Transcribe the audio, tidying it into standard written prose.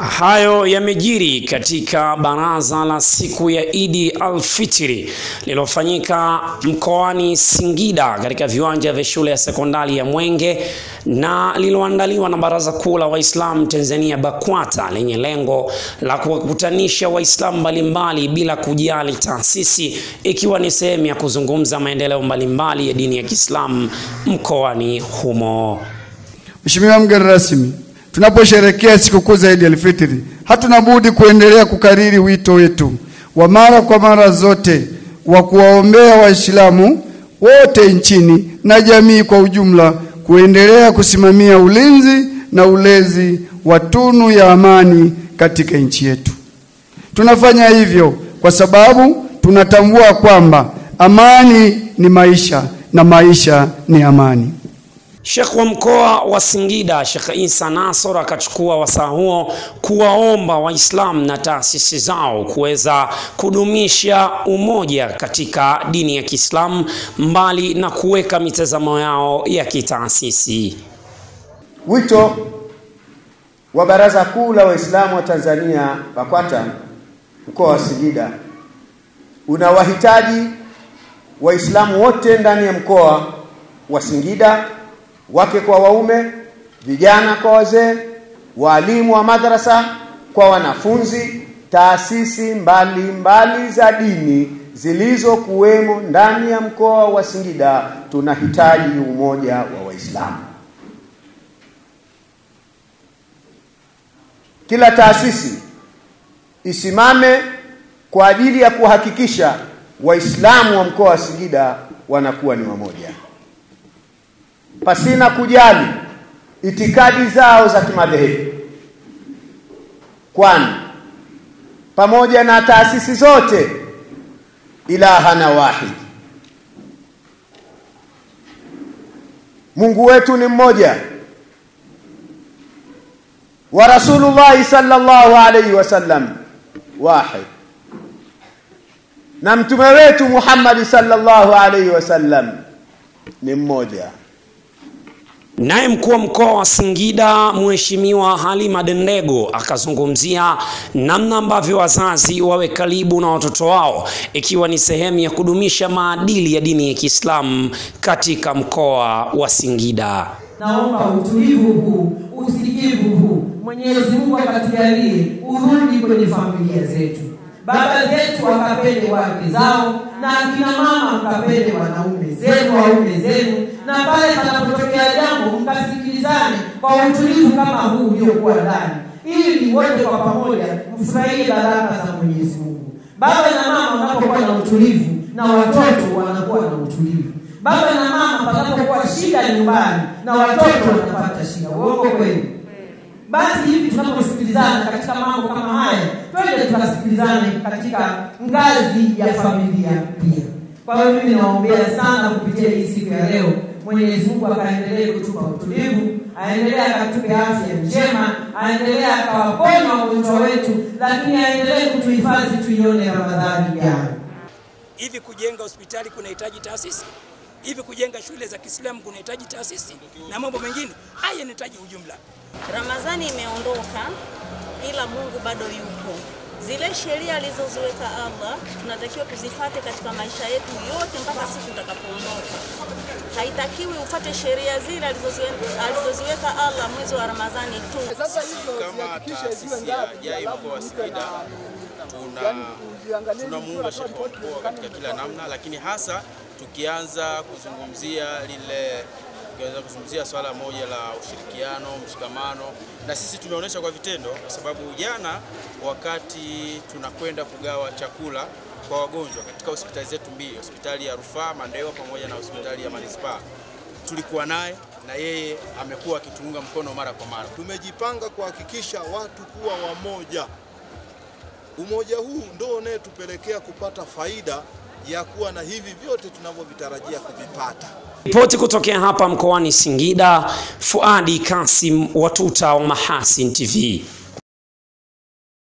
Hayo yamejiri katika baraza la siku ya Idi al-Fitri lililofanyika mkoani Singida katika viwanja vya shule ya sekondari ya Mwenge na lililoandaliwa na Baraza Kuu la Waislamu Tanzania BAKWATA lenye lengo la kuwakutanisha Waislamu mbalimbali bila kujali taasisi, ikiwa ni sehemu ya kuzungumza maendeleo mbalimbali ya dini ya Kiislamu mkoani humo. Mheshimiwa mgeni rasmi, tunaposherehekea sikukuu za Idi al-Fitri, hatuna budi kuendelea kukariri wito wetu wa mara kwa mara zote wa kuwaombea Waislamu wote nchini na jamii kwa ujumla kuendelea kusimamia ulinzi na ulezi wa tunu ya amani katika nchi yetu. Tunafanya hivyo kwa sababu tunatambua kwamba amani ni maisha na maisha ni amani. Sheikh wa mkoa wa Singida, Sheikh Isa Nasor, akachukua wasaa huo kuwaomba Waislamu na taasisi zao kuweza kudumisha umoja katika dini ya Kiislamu mbali na kuweka mitazamo yao ya kitaasisi. Wito wa Baraza Kuu la Waislamu wa Tanzania BAKWATA mkoa wa Singida unawahitaji Waislamu wote ndani ya mkoa wa Singida, wake kwa waume, vijana kwa wazee, walimu wa madrasa kwa wanafunzi, taasisi mbalimbali za dini zilizokuwemo ndani ya mkoa wa Singida. Tunahitaji umoja wa Waislamu. Kila taasisi isimame kwa ajili ya kuhakikisha Waislamu wa mkoa wa Singida wanakuwa ni wamoja, pasina kujali itikadi zao za kimadhehebu, kwani pamoja na taasisi zote ilahana wahid, Mungu wetu ni mmoja, wa Rasulullah sallallahu alayhi wasallam wahid, na mtume wetu Muhammad sallallahu alayhi wasallam ni mmoja. Naye mkuu wa mkoa wa Singida Mheshimiwa Halima Dendego akazungumzia namna ambavyo wazazi wawe karibu na watoto wao, ikiwa ni sehemu ya kudumisha maadili ya dini ya Kiislamu katika mkoa wa Singida. Naomba utulivu huu, usikivu huu, Mwenyezi Mungu akatujalie urudi kwenye familia zetu. Baba zetu wakapende wake zao, na akina mama mkapende wanaume zenu, waume zenu, na pale panapotokea jambo mkasikilizane kwa utulivu kama huu uliokuwa ndani, ili wote kwa pamoja mfurahie baraka za Mwenyezi Mungu. Baba na mama wanapokuwa na utulivu, na watoto wanakuwa na utulivu. Baba na mama panapokuwa shida nyumbani, na watoto wanapata shida. Uongo kweli? Basi hivi tunaposikilizana katika mambo kama haya, twende tukasikilizane katika ngazi ya familia pia. Kwa hiyo mimi naombea sana kupitia hii siku ya leo, Mwenyezi Mungu akaendelee kutupa utulivu, aendelee akatupe afya njema, aendelee akawaponya wagonjwa wetu, lakini aendelee kutuhifadhi tuione Ramadhani ijayo. Hivi kujenga hospitali kunahitaji taasisi? Hivi kujenga shule za Kiislamu kunahitaji taasisi? Na mambo mengine haya yanahitaji ujumla. Ramadhani imeondoka ila Mungu bado yupo. Zile sheria alizoziweka Allah tunatakiwa kuzifuate katika maisha yetu yote mpaka siku tutakapoondoka. Haitakiwi ufate sheria zile alizoziweka Allah mwezi wa Ramadhani tu. Kama taasisi ya JAI mkoa wa Singida tunamuunga Sheikh wa mkoa katika kila namna, lakini hasa tukianza kuzungumzia swala moja la ushirikiano, mshikamano, na sisi tumeonyesha kwa vitendo, kwa sababu jana wakati tunakwenda kugawa chakula kwa wagonjwa katika hospitali zetu mbili, hospitali ya Rufaa Mandewa pamoja na hospitali ya Manispaa, tulikuwa naye na yeye amekuwa akituunga mkono mara kwa mara. Tumejipanga kuhakikisha watu kuwa wamoja. Umoja huu ndio unayetupelekea kupata faida ya kuwa na hivi vyote tunavyovitarajia kuvipata. Ripoti kutokea hapa mkoani Singida, Fuadi Kasim, Watuta wa Mahasin TV.